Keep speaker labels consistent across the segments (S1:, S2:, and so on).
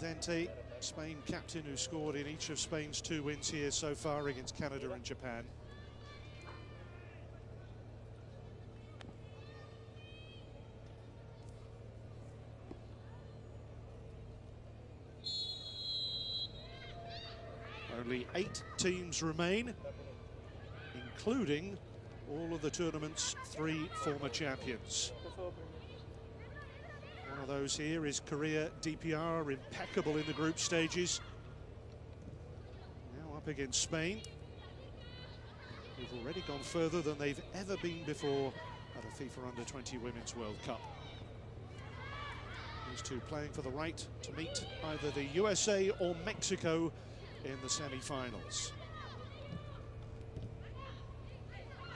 S1: Dente, Spain captain, who scored in each of Spain's 2 wins here so far against Canada and Japan. Only 8 teams remain, including all of the tournament's 3 former champions. One of those here is Korea DPR, impeccable in the group stages. Now up against Spain, who've already gone further than they've ever been before at a FIFA Under-20 Women's World Cup. These two playing for the right to meet either the USA or Mexico in the semi-finals.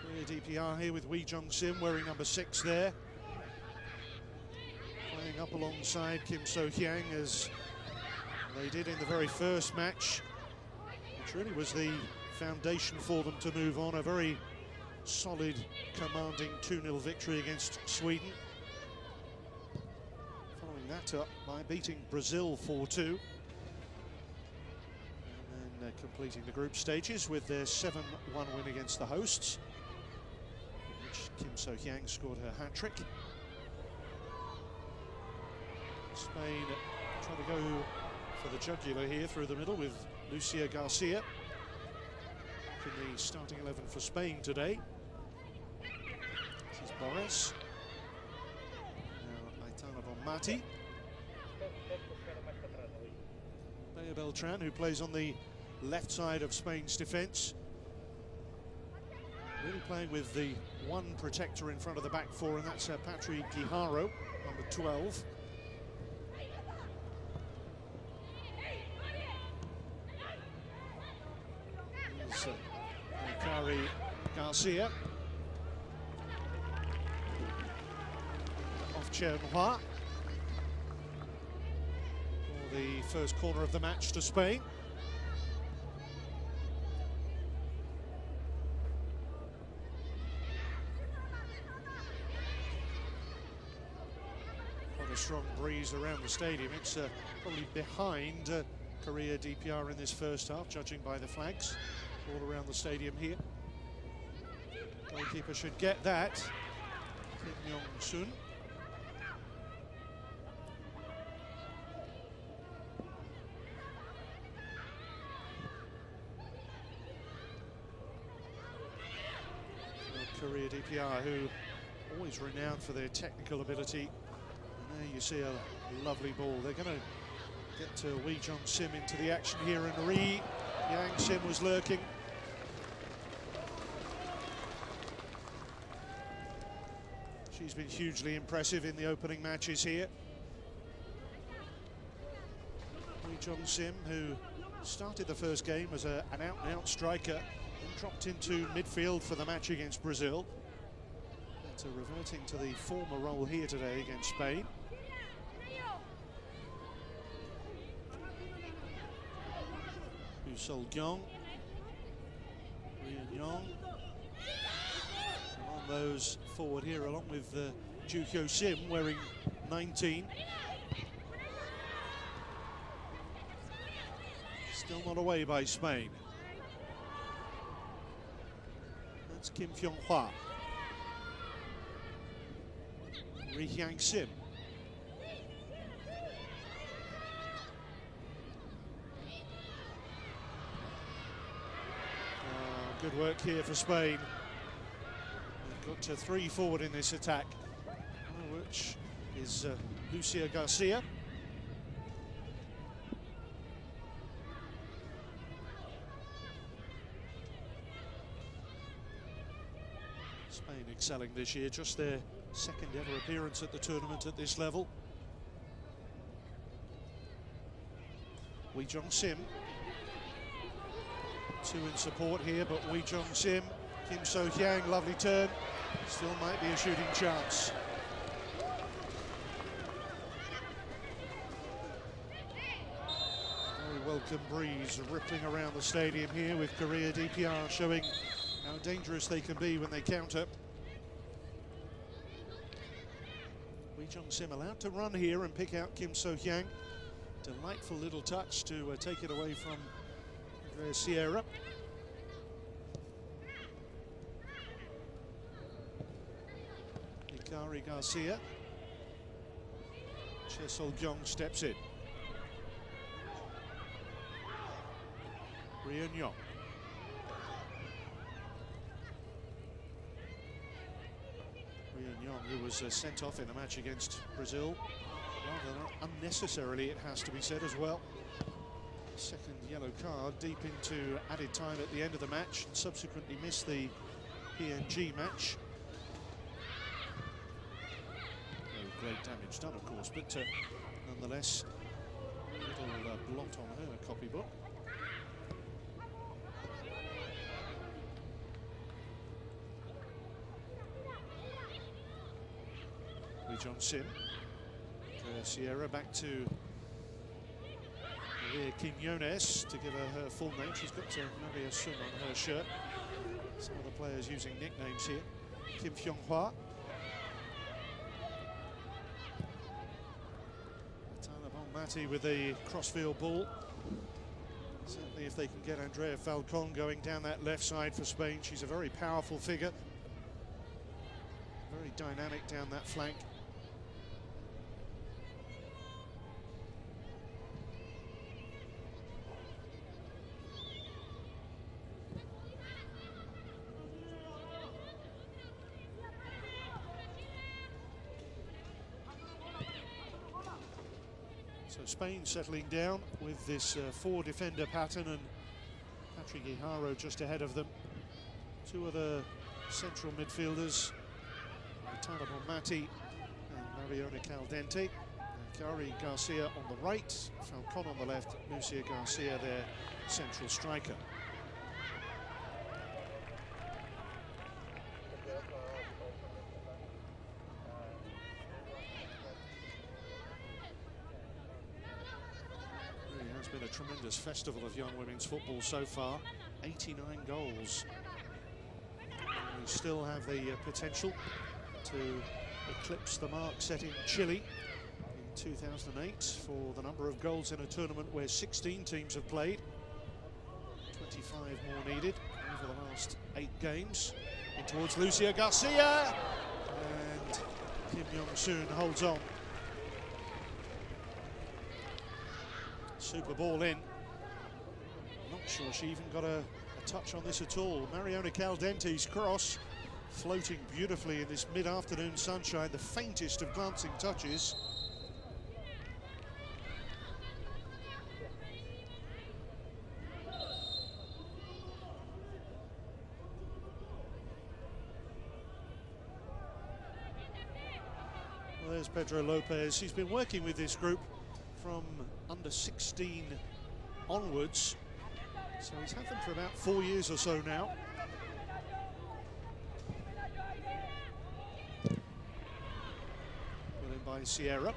S1: Korea DPR here with Wee Jung Sim wearing number 6 there. Playing up alongside Kim So-hyang as they did in the very first match, which really was the foundation for them to move on. A very solid, commanding 2-0 victory against Sweden. Following that up by beating Brazil 4-2. And then completing the group stages with their 7-1 win against the hosts, in which Kim So-hyang scored her hat-trick. Spain trying to go for the jugular here through the middle with Lucia Garcia in the starting 11 for Spain today. This is Boris. Now Aitana Bonmati. Bea Beltran, who plays on the left side of Spain's defence. Really playing with the one protector in front of the back four, and that's Patri Guijarro, number 12. Kari Garcia off Chen Hua for the first corner of the match to Spain. Quite a strong breeze around the stadium. It's probably behind Korea DPR in this first half, judging by the flags all around the stadium here. Goalkeeper should get that. Kim Yong-sun. Korea DPR, who always renowned for their technical ability. And there you see a lovely ball. They're going to get Wee Jung Sim into the action here, and Ri Yang Sim was lurking. She's been hugely impressive in the opening matches here. Wee Jung Sim, who started the first game as an out-and-out striker and dropped into midfield for the match against Brazil. But reverting to the former role here today against Spain. Sol Gyong, Rian Yong, on those forward here, along with Ju Hyo Sim wearing 19. Still not away by Spain. That's Kim Fyong Hwa. Ri Hyang Sim. Good work here for Spain. They've got to 3 forward in this attack, which is Lucia Garcia. Spain excelling this year, just their second ever appearance at the tournament at this level. Wee Jung Sim. 2 in support here, but Wee Jung Sim, Kim So-hyang, lovely turn. Still might be a shooting chance. Very welcome breeze rippling around the stadium here, with Korea DPR showing how dangerous they can be when they counter. Wee Jung Sim allowed to run here and pick out Kim So-hyang. Delightful little touch to take it away from Sierra. Ikari Garcia. Chesol Gyong steps in. Rian Yong. Rian Yong, who was sent off in the match against Brazil, rather unnecessarily, it has to be said as well. Second yellow card deep into added time at the end of the match, and subsequently missed the PNG match. No great damage done, of course, but nonetheless, a little blot on her copybook. Lee Jong Sim. Sierra back to Maria Quinones to give her full name. She's got Maria Sun on her shirt. Some of the players using nicknames here. Kim Fyong Hwa. Tana Bonmati with the crossfield ball. Certainly if they can get Andrea Falcon going down that left side for Spain, she's a very powerful figure. Very dynamic down that flank. So Spain settling down with this four-defender pattern, and Patrick Iharo just ahead of them. Two other central midfielders, Tana Bonmati and Mariona Caldente. Ikari Garcia on the right, Falcon on the left, Lucia Garcia, their central striker. It's been a tremendous festival of young women's football so far. 89 goals. We still have the potential to eclipse the mark set in Chile in 2008 for the number of goals in a tournament where 16 teams have played. 25 more needed over the last 8 games. In towards Lucia Garcia, and Kim Yong-soon holds on. Super ball in. Not sure she even got a touch on this at all. Mariona Caldente's cross floating beautifully in this mid-afternoon sunshine, the faintest of glancing touches. Well, there's Pedro Lopez. He's been working with this group from under 16 onwards, so he's had them for about 4 years or so now. Put in by Sierra.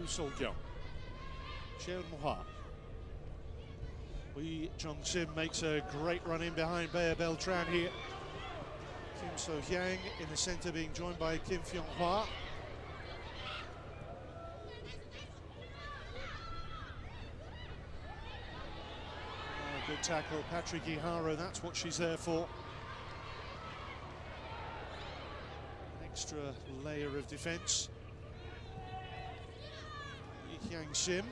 S1: Usol Gyong. Cheon Moha. Lee Jong Sim makes a great run in behind Bea Beltran here. Kim So-hyang in the centre, being joined by Kim Fyong Hwa. Oh, good tackle, Patrick Iharo, that's what she's there for. An extra layer of defence. Lee Hyang Sim.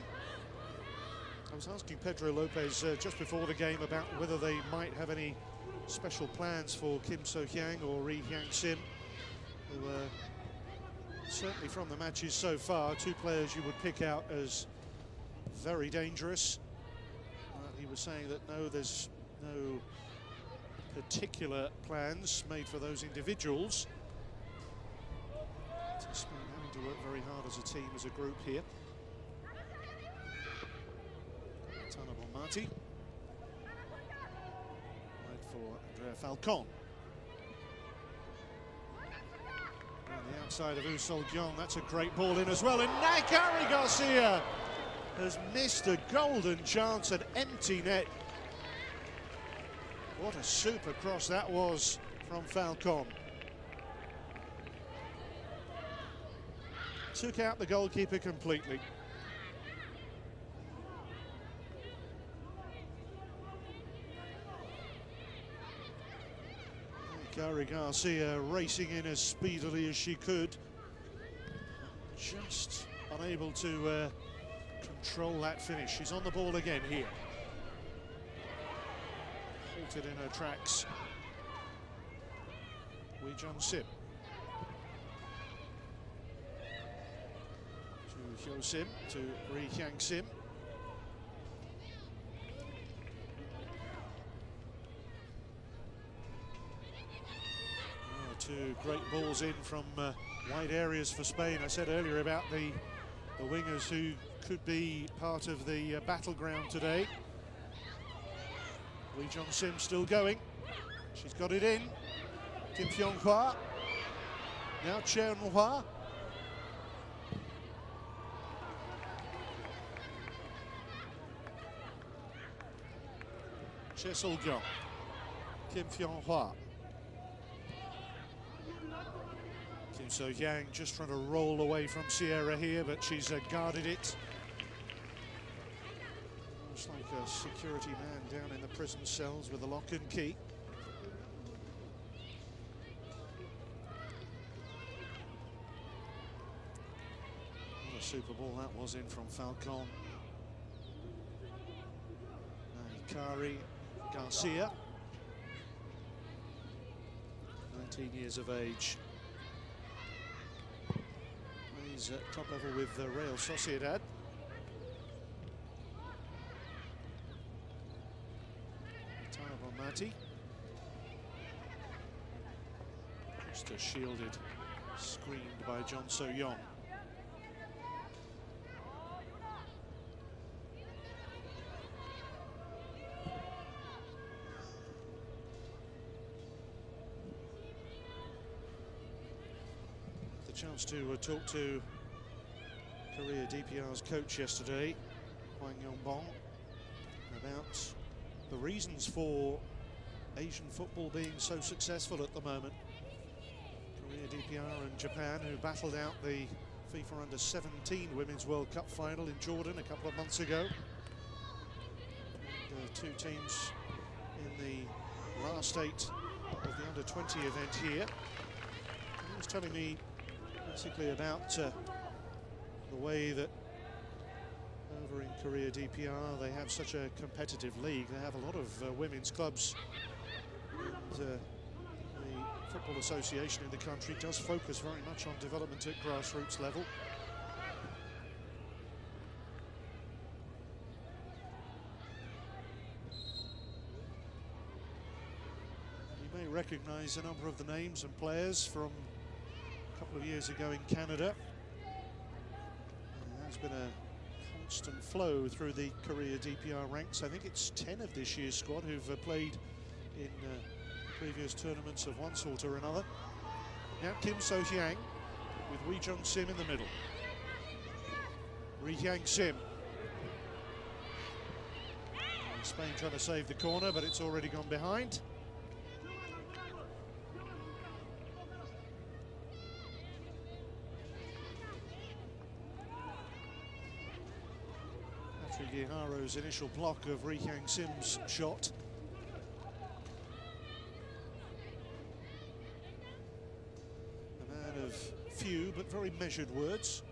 S1: I was asking Pedro Lopez just before the game about whether they might have any special plans for Kim So-hyang or Lee Hyang Sim, who certainly from the matches so far, two players you would pick out as very dangerous. He was saying that no, there's no particular plans made for those individuals. Spain having to work very hard as a team, as a group here. Tana Bonmati. For Andrea Falcon. On the outside of Usol Gyong, that's a great ball in as well, and Ikari Garcia has missed a golden chance at empty net. What a super cross that was from Falcon. took out the goalkeeper completely. Gary Garcia racing in as speedily as she could, just unable to control that finish. She's on the ball again here. Halted in her tracks. Wee Jung Sim. To Hyo Sim, to Ri Hyang Sim. Two great balls in from wide areas for Spain. I said earlier about the wingers who could be part of the battleground today. Wee Jung Sim still going. She's got it in. Kim Fyong Hwa. Now Cheon Hwa. Chesil Gyong. Kim Fyong Hwa. Kim So-hyang just trying to roll away from Sierra here, but she's guarded it. Looks like a security man down in the prison cells with a lock and key. What a super ball that was in from Falcon. Kari Garcia, 19 years of age. He's at top level with Real Sociedad. Taiwan Mati. Just shielded, screened by John So-yong. Chance to talk to Korea DPR's coach yesterday, Hwang Yong-bong, about the reasons for Asian football being so successful at the moment. Korea DPR and Japan, who battled out the FIFA Under-17 Women's World Cup final in Jordan a couple of months ago. The two teams in the last 8 of the Under-20 event here. He was telling me basically about the way that over in Korea DPR they have such a competitive league. They have a lot of women's clubs, and the Football Association in the country does focus very much on development at grassroots level. You may recognize a number of the names and players from a couple of years ago in Canada. There's been a constant flow through the Korea DPR ranks. I think it's 10 of this year's squad who've played in previous tournaments of one sort or another. Now Kim So-hyang with Wee Jung Sim in the middle. Ri Hyang Sim. Spain trying to save the corner, but it's already gone behind. Giharo's initial block of Ri Hyang Sim's shot. A man of few but very measured words.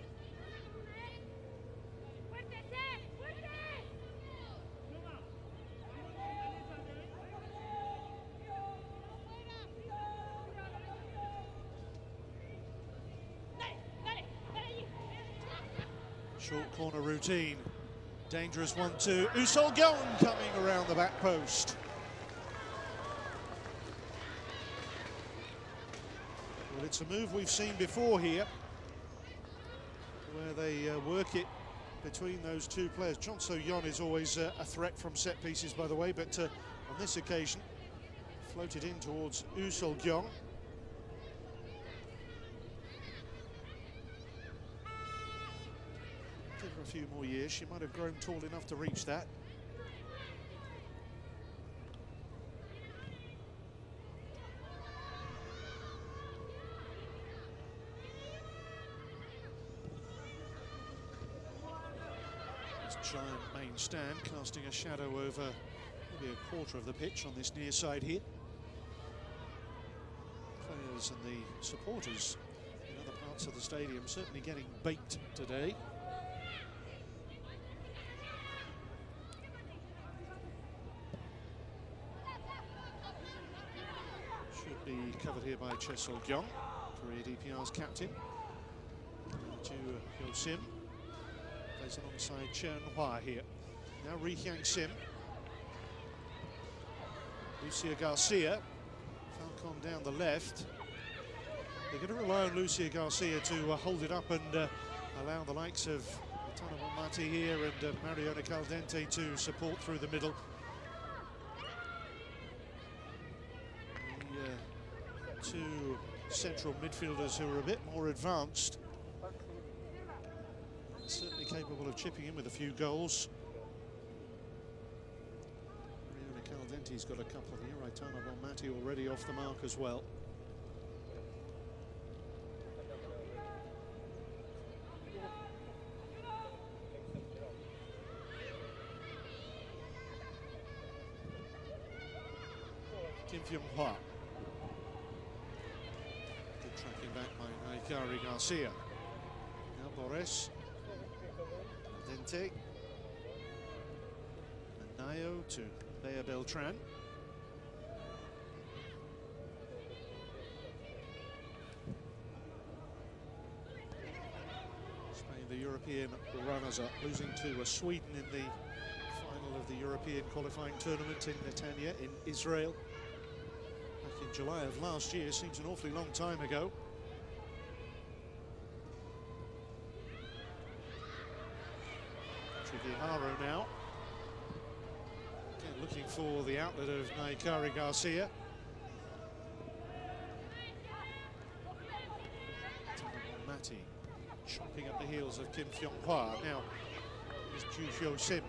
S1: Short corner routine. Dangerous 1-2. Usol Gyong coming around the back post. Well, it's a move we've seen before here, where they work it between those two players. John So-yong is always a threat from set pieces, by the way, but on this occasion, floated in towards Usol Gyong. A few more years, she might have grown tall enough to reach that. This giant main stand casting a shadow over maybe a quarter of the pitch on this near side here. Players and the supporters in other parts of the stadium certainly getting baked today. Should be covered here by Chesol Gyeong, Korea DPR's captain. Ju Sim plays alongside Chern Hwa here. Now Ri Hyang Sim. Lucia Garcia. Falcon down the left. They're going to rely on Lucia Garcia to hold it up and allow the likes of Tana Mati here and Mariona Caldente to support through the middle. The two central midfielders who are a bit more advanced, certainly capable of chipping in with a few goals. Mariona Caldente's got a couple here. Aitana Bonmati already off the mark as well. Kim Fyung-hwa. Good tracking back by Naikari Garcia. Now Boris. Dente. And Nayo to Bea Beltran. Spain, the European runners-up, losing to Sweden in the final of the European qualifying tournament in Netanya in Israel. Back in July of last year, seems an awfully long time ago. Trigiharo now. Again, looking for the outlet of Naikari Garcia. Mati chopping at the heels of Kim Fyung-hwa. Now is Ju Hyo Sim.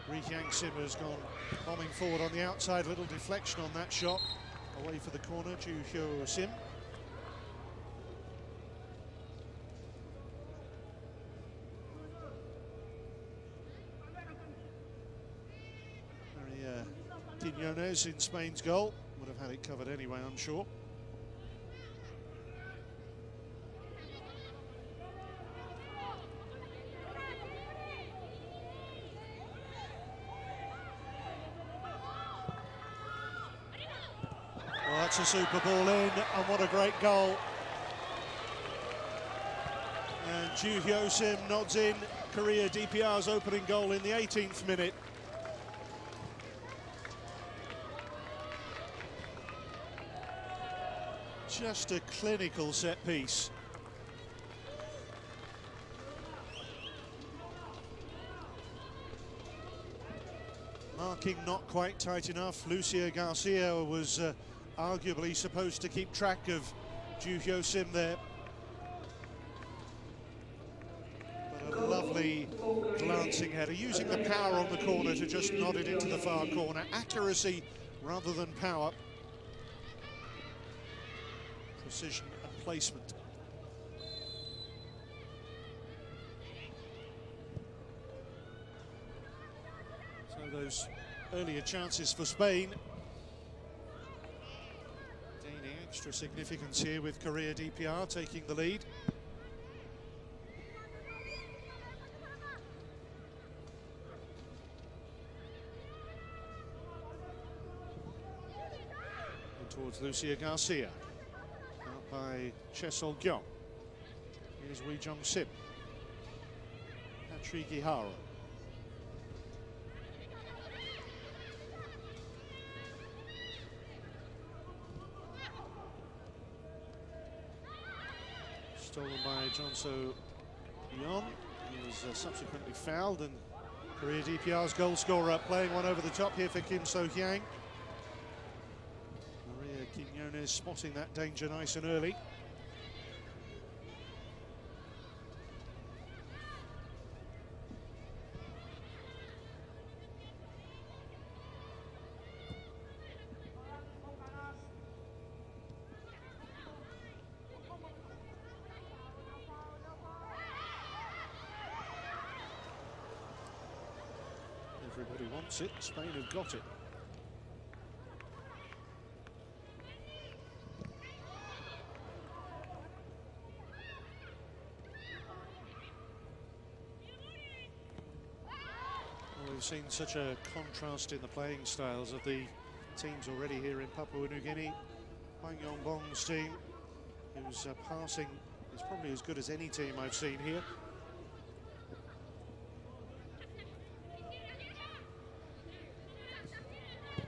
S1: Ri Hyang Sim has gone bombing forward on the outside. Little deflection on that shot. Away for the corner, Ju Hyo Sim. Quiñones in Spain's goal. Would have had it covered anyway, I'm sure. Well, that's a super ball in, and what a great goal. And Ju Hyo Sim nods in Korea DPR's opening goal in the 18th minute. Just a clinical set piece. Marking not quite tight enough. Lucia Garcia was arguably supposed to keep track of Ju Hyo Sim there. But a lovely glancing header, using the power on the corner to just nod it into the far corner. Accuracy rather than power. Precision and placement. So those earlier chances for Spain gaining extra significance here with Korea DPR taking the lead. And towards Lucia Garcia. By Chesol Gyeong. Here's Wi Jong Sim. Trigiharo. Stolen by Jonso Yeon. He was subsequently fouled, and Korea DPR's goal scorer playing one over the top here for Kim So-hyang. Quiñones spotting that danger nice and early. Everybody wants it. Spain have got it. Well, we've seen such a contrast in the playing styles of the teams already here in Papua New Guinea. Hwang Yongbong's team, whose passing is probably as good as any team I've seen here.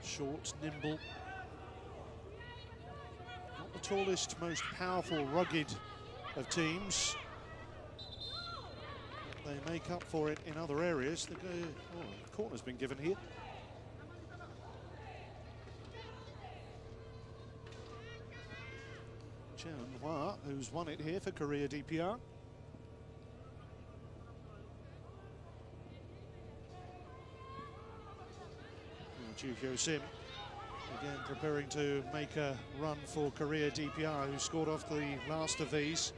S1: Short, nimble. Not the tallest, most powerful, rugged of teams. But they make up for it in other areas. A corner's been given here. Chen Hua, who's won it here for Korea DPR. Ju Sim again preparing to make a run for Korea DPR, who scored off the last of these.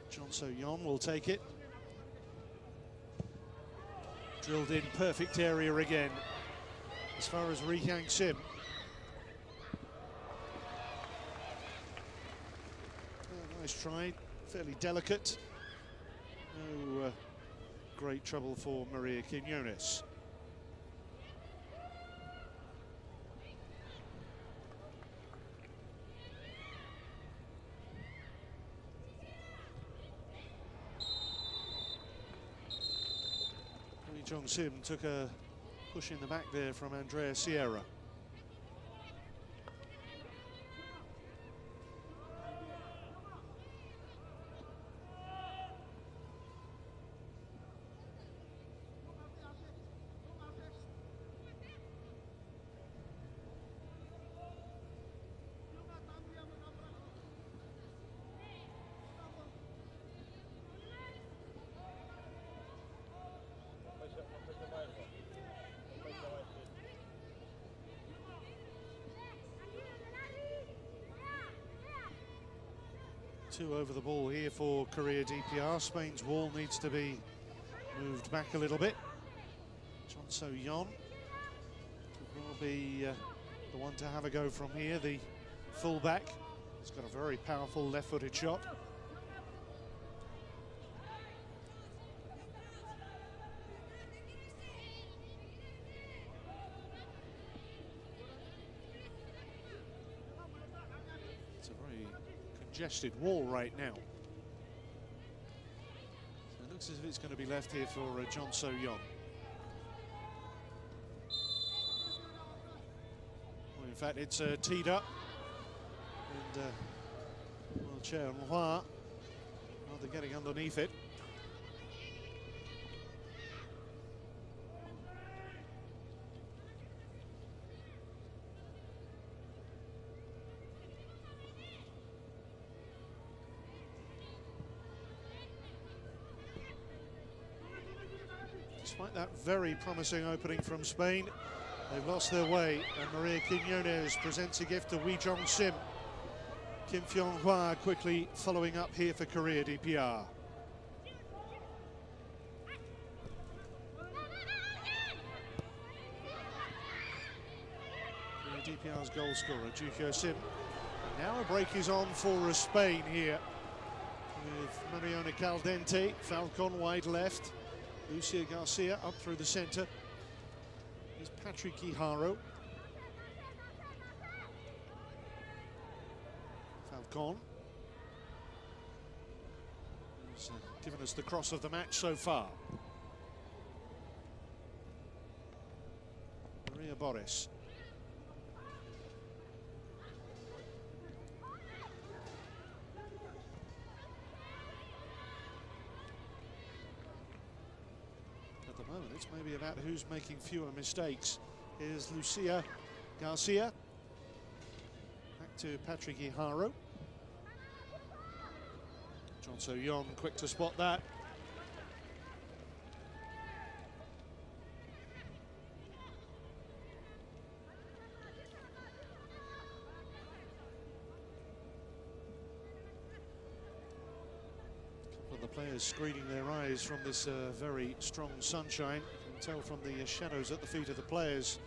S1: Chon So-yeon will take it. Drilled in, perfect area again. As far as Ri Hyang Sim. Nice try, fairly delicate. No great trouble for Maria Quinones. Jong Sim took a push in the back there from Andrea Sierra. Two over the ball here for Korea DPR. Spain's wall needs to be moved back a little bit. Chon So-yeon will be the one to have a go from here, the fullback. He's got a very powerful left-footed shot. Congested wall right now. So it looks as if it's going to be left here for Chon So-yeon. Well, in fact, it's teed up, and well, Chen Hua rather getting underneath it. Despite that very promising opening from Spain, they've lost their way, and Maria Quinones presents a gift to Wi Jong Sim. Kim Fyong Hwa quickly following up here for Korea DPR. Korea DPR's goal scorer, Ju Sim. Now a break is on for Spain here, with Mariona Caldente, Falcon wide left. Lucia Garcia up through the centre. Here's Patrick Iharo. Falcon. He's given us the cross of the match so far. Maria Boris. It's maybe about who's making fewer mistakes. Here's Lucia Garcia. Back to Patrick Iharo. Chon So-yeon quick to spot that. The players screening their eyes from this very strong sunshine. tell from the shadows at the feet of the players.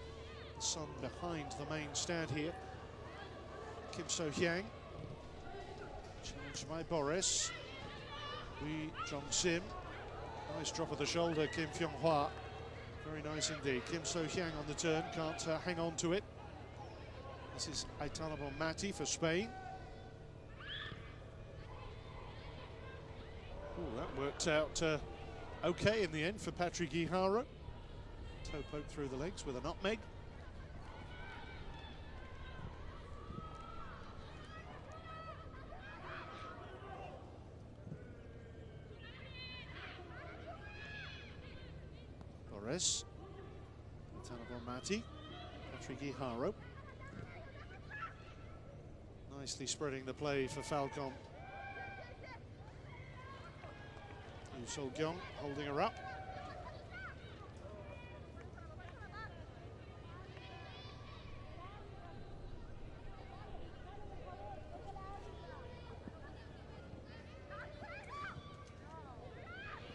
S1: The sun behind the main stand here. Kim So-hyang, challenged by Boris. Wee Jong-sim, nice drop of the shoulder, Kim Fyong-hwa. Very nice indeed. Kim So-hyang on the turn, can't hang on to it. This is Aitana Bonmati for Spain. Ooh, that worked out okay in the end for Patrick Guijarro. Toe poke through the legs with a nutmeg. Boris, Aitana Bonmati, Patrick Guijarro. Nicely spreading the play for Falcon. Yu Sol-gyong holding her up.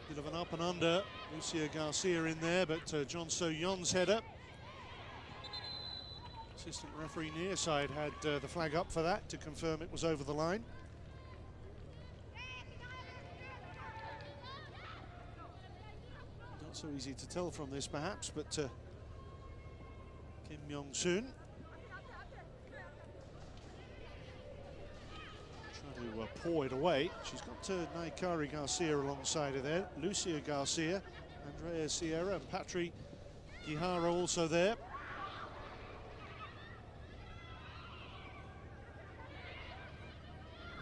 S1: Bit of an up and under. Lucia Garcia in there, but John So-yeon's header. Assistant referee near side had the flag up for that to confirm it was over the line. Not so easy to tell from this perhaps, but Kim Myung-soon trying to paw it away. She's got Naikari Garcia alongside her there. Lucia Garcia, Andrea Sierra and Patrick Guijarro also there.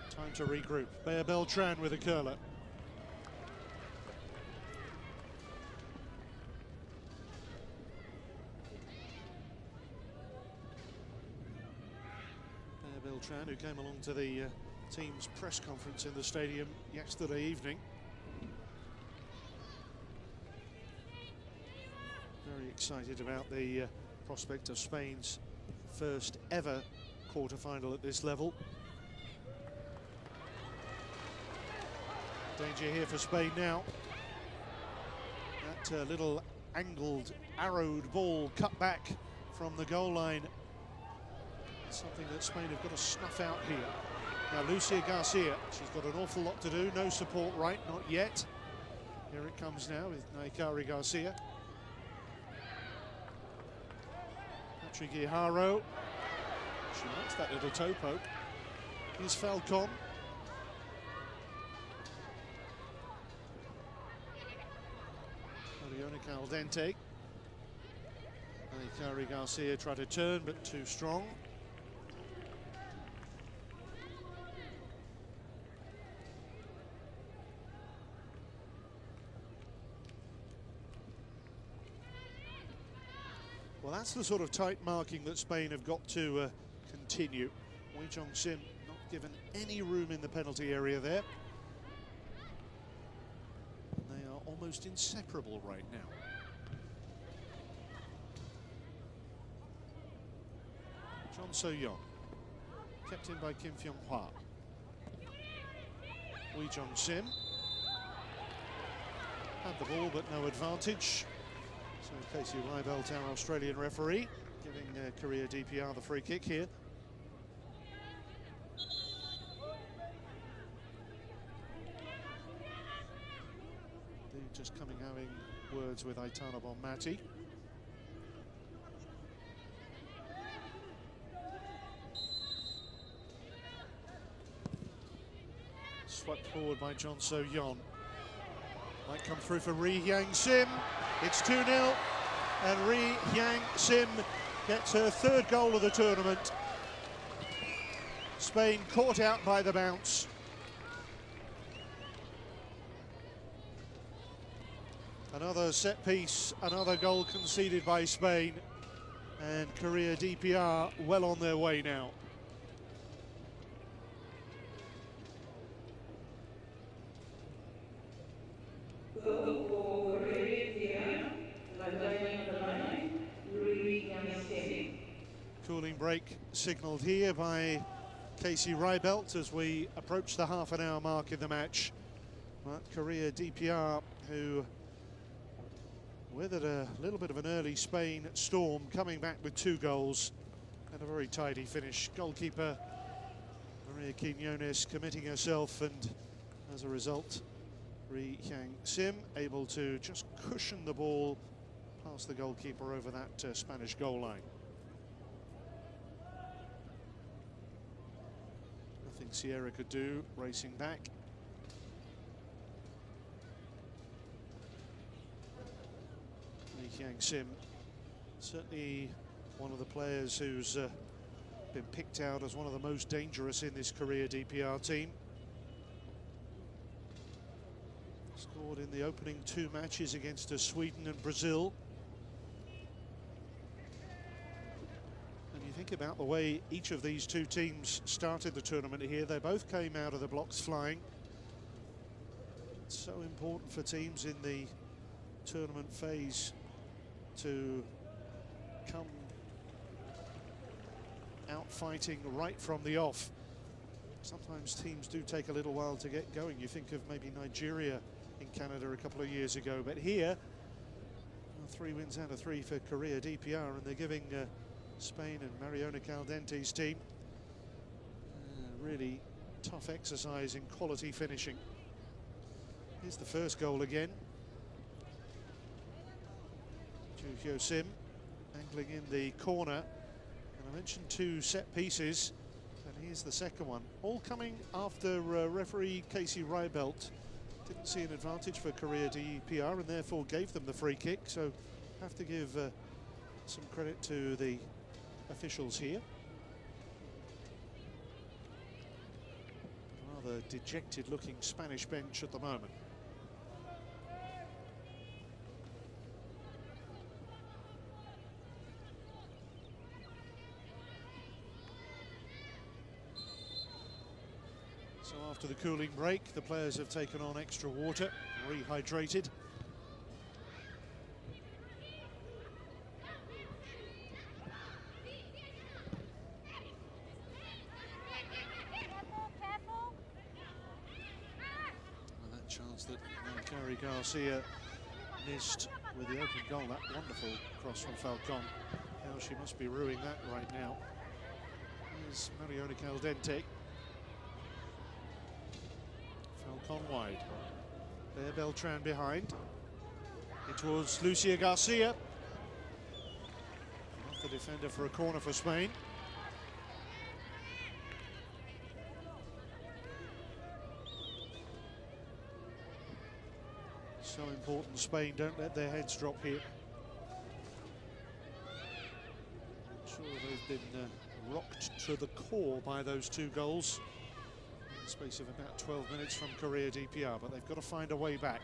S1: Time to regroup. Bea Beltran with a curler. Bea Beltran, who came along to the team's press conference in the stadium yesterday evening. Very excited about the prospect of Spain's first ever quarter-final at this level. Danger here for Spain now. That little angled, arrowed ball cut back from the goal line. Something that Spain have got to snuff out here. Now Lucia Garcia, she's got an awful lot to do. No support right, not yet. Here it comes now with Naikari Garcia. Patrick Guijarro. She likes that little toe poke. Here's Falcon. Al dente. Naikari Garcia tried to turn, but too strong. Well, that's the sort of tight marking that Spain have got to continue. Wee Jong-sim not given any room in the penalty area there. They are almost inseparable right now. John So-yeon, kept in by Kim Fyong-hwa. Wee Jong-sim had the ball but no advantage. So Casey Rybelt, our Australian referee, giving Korea DPR the free kick here. Just having words with Aitana Bonmati. Swept forward by John So-yeon. Might come through for Ri Hyang-sim. It's 2-0 and Ri Hyang-sim gets her third goal of the tournament. Spain caught out by the bounce. Another set piece, another goal conceded by Spain, and Korea DPR well on their way now. Cooling break signalled here by Casey Rybelt as we approach the half-an-hour mark in the match. But Korea DPR, who weathered a little bit of an early Spain storm, coming back with 2 goals and a very tidy finish. Goalkeeper Maria Quinones committing herself, and as a result, Ri Hyang Sim able to just cushion the ball past the goalkeeper over that Spanish goal line. Nothing Sierra could do, racing back. Ri Hyang Sim, certainly one of the players who's been picked out as one of the most dangerous in this Korea DPR team. Scored in the opening 2 matches against Sweden and Brazil. And you think about the way each of these 2 teams started the tournament here, they both came out of the blocks flying. It's so important for teams in the tournament phase to come out fighting right from the off. Sometimes teams do take a little while to get going. You think of maybe Nigeria in Canada a couple of years ago, but here 3 wins out of 3 for Korea DPR, and they're giving Spain and Mariona Caldente's team really tough exercise in quality finishing. Here's the first goal again. Ju Hyo Sim angling in the corner. I mentioned 2 set pieces, and here's the second one. All coming after referee Casey Rybelt didn't see an advantage for Korea DPR and therefore gave them the free kick. So have to give some credit to the officials here. Rather dejected looking Spanish bench at the moment. So after the cooling break, the players have taken on extra water, rehydrated. And that chance that Kari Garcia missed with the open goal, that wonderful cross from Falcon. Now she must be ruining that right now. Here's Mariona Caldente. Falcon wide. There Beltran behind. It was Lucia Garcia. Off the defender for a corner for Spain. So important, Spain don't let their heads drop here. I'm sure they've been rocked to the core by those 2 goals. Space of about 12 minutes from Korea DPR, but they've got to find a way back.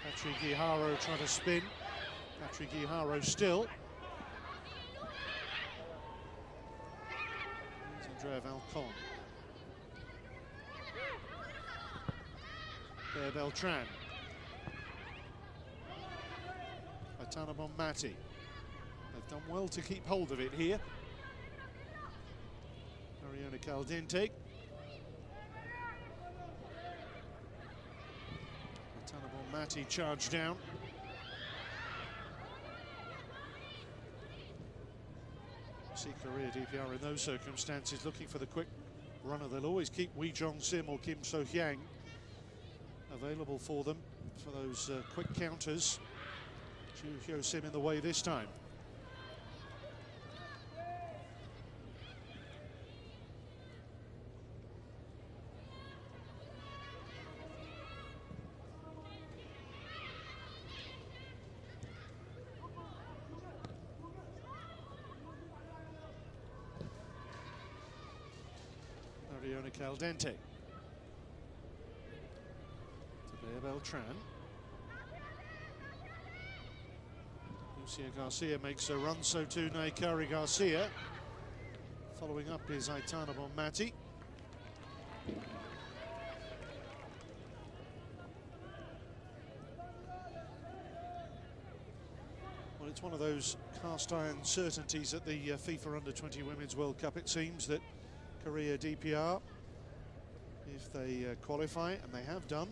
S1: Patrick Guijaro trying to spin. Patrick Guijaro still. Here's Andrea Falcon. There Beltran. Aitana Bonmati. They've done well to keep hold of it here. Mariona Caldente. Bonmati charged down. See Korea DPR in those circumstances looking for the quick runner. They'll always keep Wee Jong Sim or Kim So Hyang available for them for those quick counters. Ju Hyo Sim in the way this time. Mariona Caldente. To Bea Beltran. Lucia Garcia makes a run, so too Kari Garcia. Following up is Aitana Bonmati. Well, it's one of those cast iron certainties at the FIFA Under-20 Women's World Cup, it seems, that Korea DPR, if they qualify, and they have done,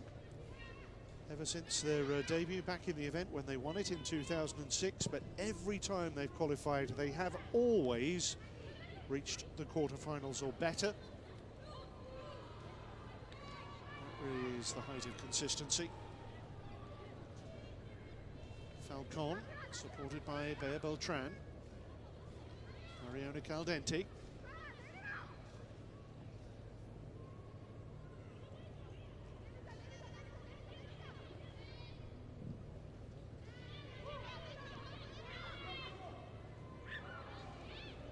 S1: ever since their debut back in the event when they won it in 2006, but every time they've qualified, they have always reached the quarterfinals or better. That really is the height of consistency. Falcon, supported by Bea Beltran. Mariona Caldente.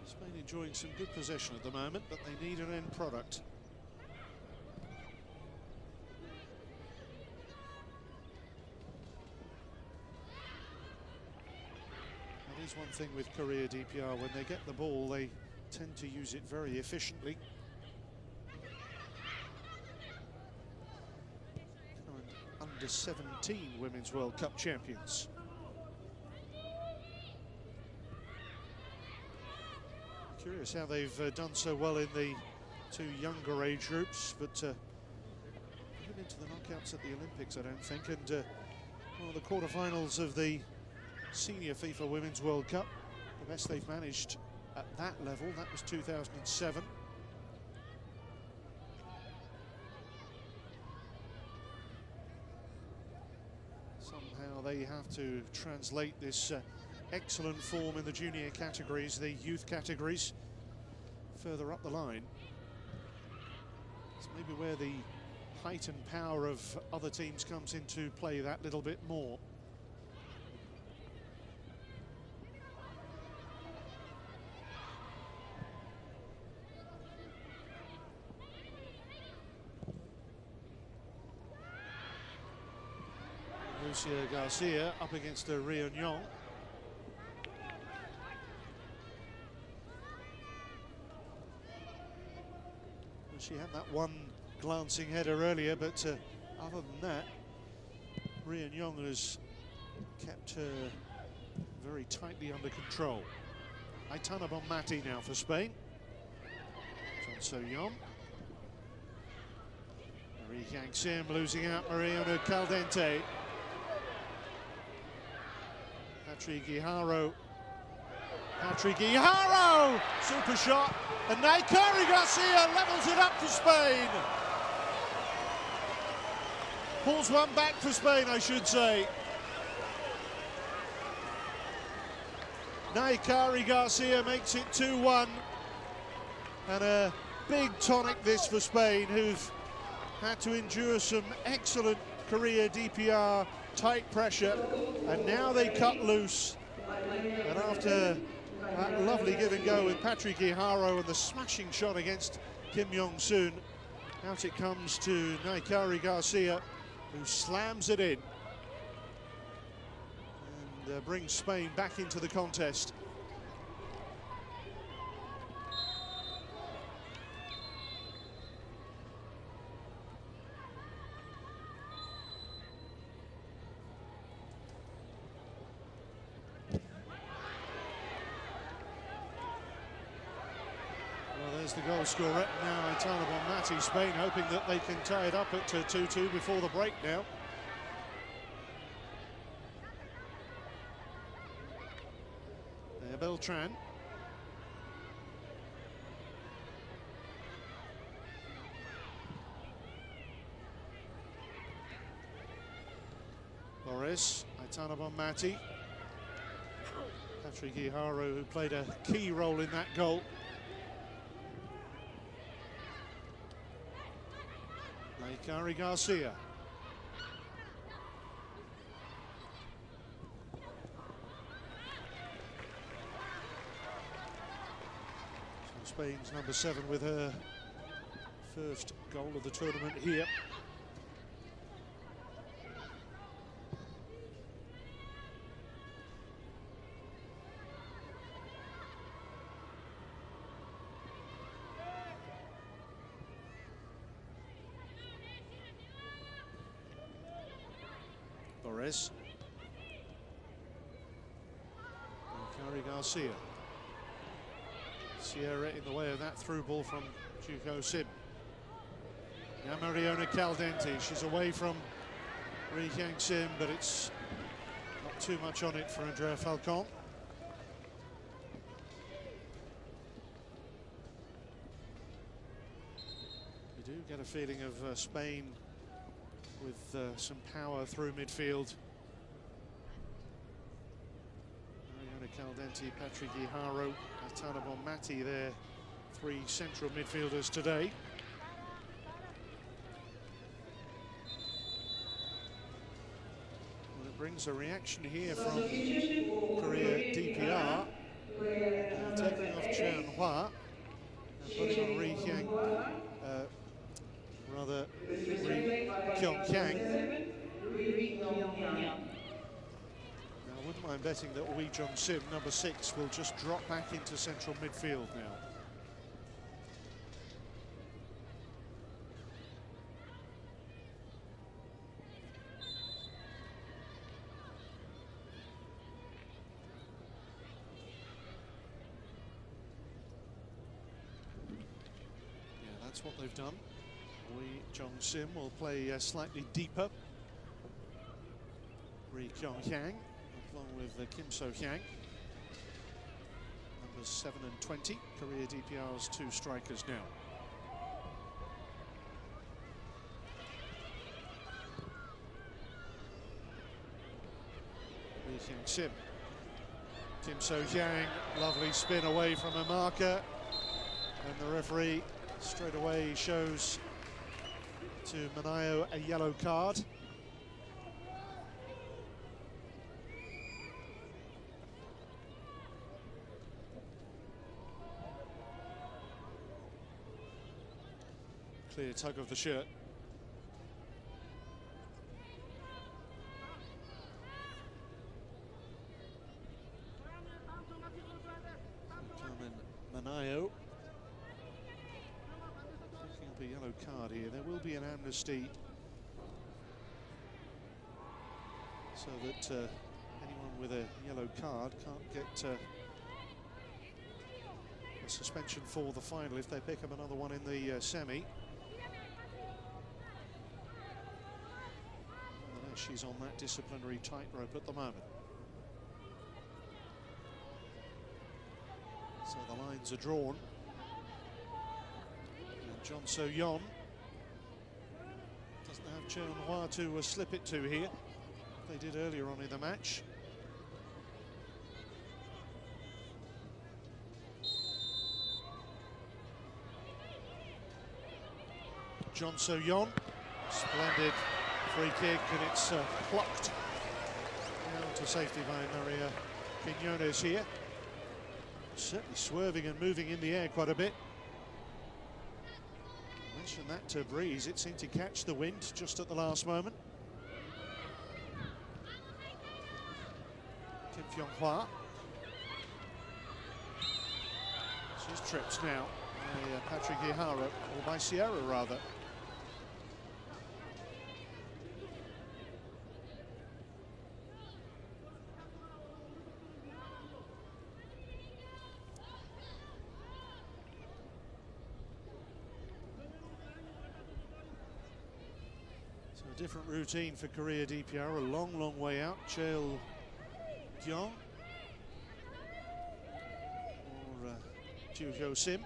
S1: Spain enjoying some good possession at the moment, but they need an end product. That is one thing with Korea DPR, when they get the ball, they tend to use it very efficiently. Current under-17 Women's World Cup champions. Curious how they've done so well in the two younger age groups, but even into the knockouts at the Olympics, I don't think. And well, the quarterfinals of the Senior FIFA Women's World Cup, the best they've managed at that level, that was 2007. Somehow they have to translate this excellent form in the junior categories, the youth categories, further up the line. It's maybe where the height and power of other teams comes into play that little bit more. Lucia Garcia up against Ria Nyong. She had that one glancing header earlier, but other than that, Ria Nyong has kept her very tightly under control. Aitana Bonmati now for Spain. John So-Yom. Marie Yang Sim losing out Mariona Caldente. Patrick Guijarro. Super shot. And Naikari Garcia levels it up for Spain. Pulls one back for Spain, I should say. Naikari Garcia makes it 2-1. And a big tonic this for Spain, who've had to endure some excellent Korea DPR tight pressure. And now they cut loose. And after that lovely give and go with Patrick Guijarro and the smashing shot against Kim Yong-soon, out it comes to Naikari Garcia, who slams it in and brings Spain back into the contest. The goal scorer now, Aitana Bonmati. Spain hoping that they can tie it up at 2-2 before the break now. There, Beltran. Boris, Aitana Bonmati. Patrick Guijarro, who played a key role in that goal. Naikari Garcia. So Spain's number 7 with her first goal of the tournament here. Torres. Naikari Garcia. Sierra in the way of that through ball from Juko Sim. Now Mariona Caldente, she's away from Ri Hyang Sim, but it's not too much on it for Andrea Falcon. You do get a feeling of Spain with some power through midfield. Mariano Caldenti, Patrick Iharo, Atana Bonmati, their three central midfielders today. Well, it brings a reaction here from Korea DPR. Taking off Cheon Hwa and putting on Ri Kyung Hyang. Now, I wouldn't mind betting that Wee Jong Sim, number 6, will just drop back into central midfield now. Yeah, that's what they've done. Wee Jong Sim will play slightly deeper. Ri Kyung Hyang, along with Kim So Hyang, numbers 7 and 20. Korea DPR's two strikers now. Ri Hyang Sim. Kim So Hyang, lovely spin away from a marker, and the referee straight away shows to Manayo a yellow card. Clear tug of the shirt. Manayo. Picking up a yellow card here. There will be an amnesty so that anyone with a yellow card can't get a suspension for the final if they pick up another one in the semi. She's on that disciplinary tightrope at the moment. So the lines are drawn. And John So-yeon doesn't have Cheon Hwa to slip it to here. They did earlier on in the match. John So-yeon, splendid free kick, and it's plucked down to safety by Maria Quinones here. Certainly swerving and moving in the air quite a bit. I mentioned that to Breeze, it seemed to catch the wind just at the last moment. Kim Fyong-hwa. She's tripped now by Patrick Ihara, or by Sierra rather. A different routine for Korea DPR, a long way out. Cheol Gyong or Ju Hyo Sim.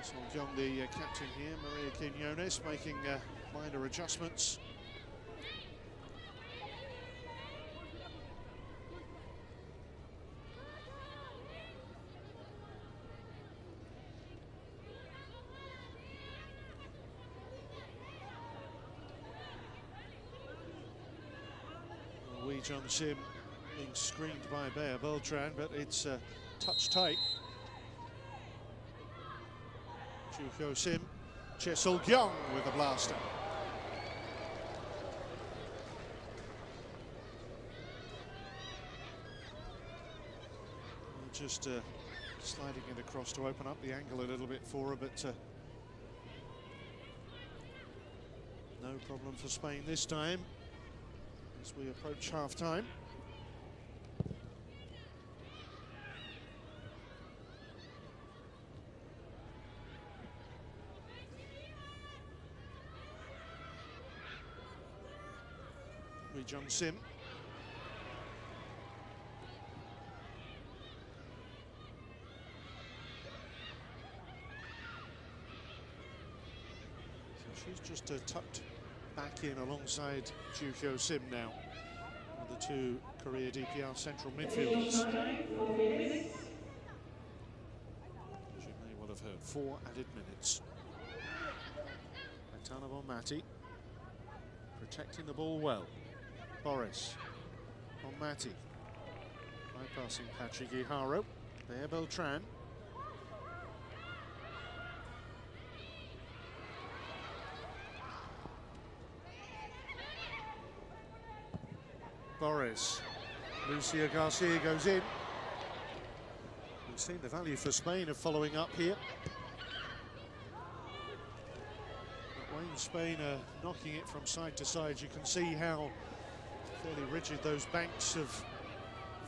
S1: Cheol Gyong, the captain here, Maria Quinones making minor adjustments. Wee Jong Sim being screened by Bea Beltran, but it's touch tight. Ju Hyo Sim, Cheol Gyong with a blaster. Just sliding it across to open up the angle a little bit for her, but no problem for Spain this time as we approach half-time. Wee Jung Sim. So she's just tucked back in alongside Ju Hyo Sim now. The two Korea DPR central midfielders. As you may well have heard, 4 added minutes. Tanabon Mati protecting the ball well. Boris on Mati, bypassing Patrick Iharo. There Beltran. Boris. Lucia Garcia goes in. We've seen the value for Spain of following up here. But when Spain are knocking it from side to side, you can see how fairly rigid those banks of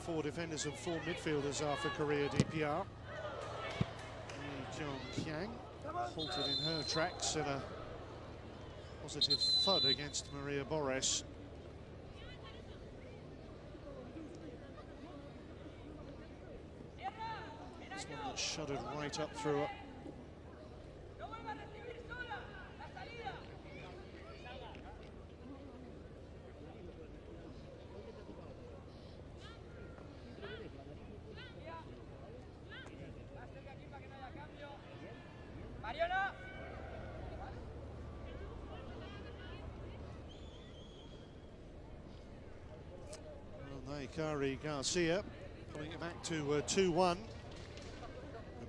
S1: 4 defenders and 4 midfielders are for Korea DPR. Lee Kyung-kyang halted in her tracks and a positive thud against Maria Boris. This one that shuddered right up through it. Naikari Garcia pulling it back to 2-1. And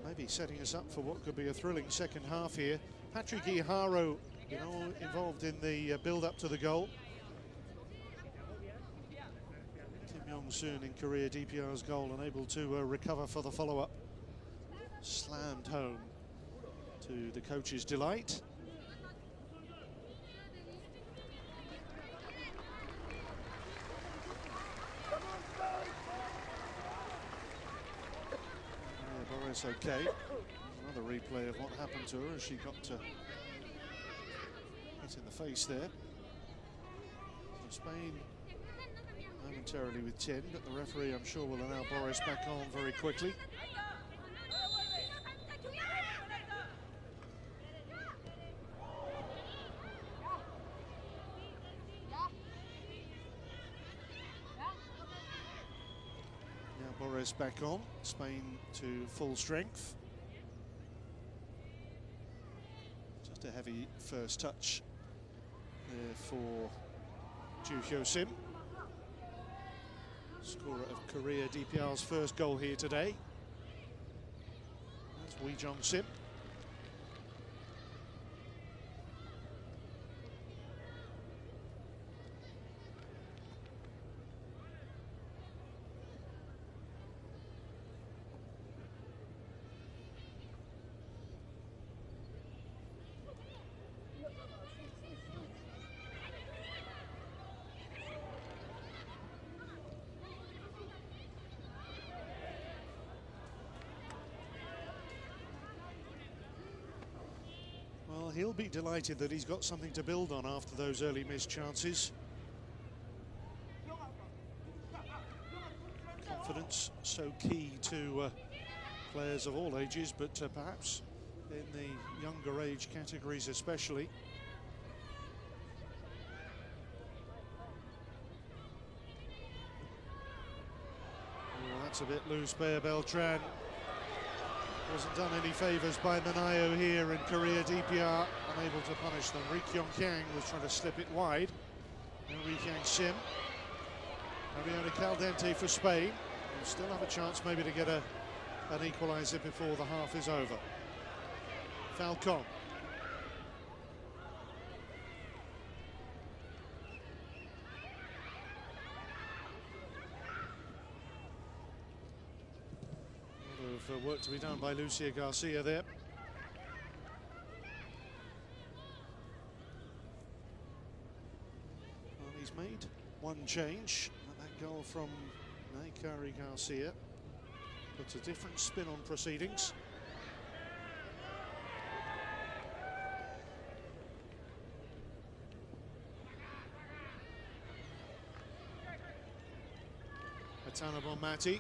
S1: maybe setting us up for what could be a thrilling second half here. Patrick Iharo, involved in the build-up to the goal. Kim Yong-soon in Korea DPR's goal, unable to recover for the follow-up. Slammed home to the coach's delight. Boris okay. Another replay of what happened to her as she got hit in the face there. So Spain momentarily with 10, but the referee, I'm sure, will allow Boris back on very quickly. Boris back on, Spain to full strength. Just a heavy first touch there for Ju Hyo Sim, scorer of Korea DPR's first goal here today. That's Wee Jung Sim. Well, he'll be delighted that he's got something to build on after those early missed chances. Confidence so key to players of all ages, but perhaps in the younger age categories especially. Oh, that's a bit loose, Bea Beltran. Wasn't done any favours by Manayo here, and Korea DPR unable to punish them. Ri Kyung-kyang was trying to slip it wide. Now Ri Kyung-sim. Ariana Caldente for Spain. We'll still have a chance maybe to get an equaliser before the half is over. Falcon. Of work to be done by Lucia Garcia there. Well, he's made one change, and that goal from Naikari Garcia puts a different spin on proceedings. Atanabonmati.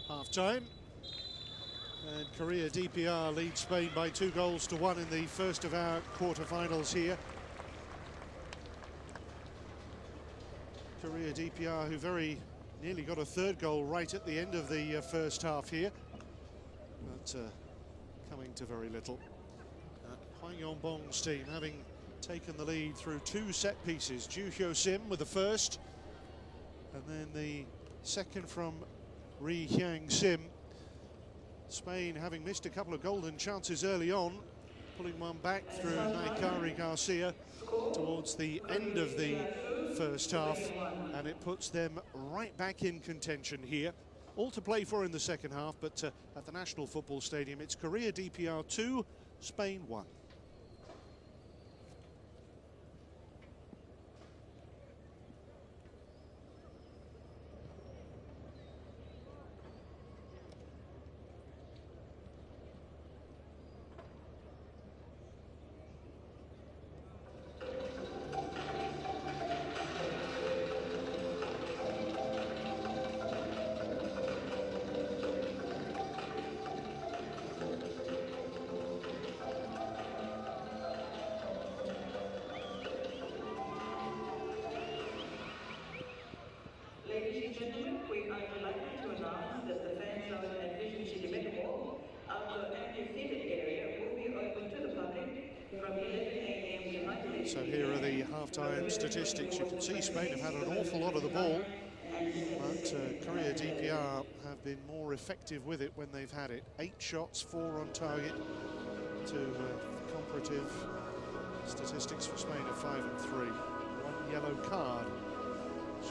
S1: Half-time. And Korea DPR leads Spain by 2-1 in the first of our quarter-finals here. Korea DPR, who very nearly got a third goal right at the end of the first half here, but coming to very little. Hwang Yong-bong's team having taken the lead through 2 set pieces. Ju Hyo-sim with the first, and then the second from Ri Hyang-sim. Spain having missed a couple of golden chances early on, pulling one back through Naikari Garcia towards the end of the first half, and it puts them right back in contention here. All to play for in the second half, but at the National Football Stadium, it's Korea DPR 2, Spain 1. So here are the half-time statistics. You can see Spain have had an awful lot of the ball, but Korea DPR have been more effective with it when they've had it. 8 shots, 4 on target, to comparative statistics for Spain of 5 and 3. 1 yellow card.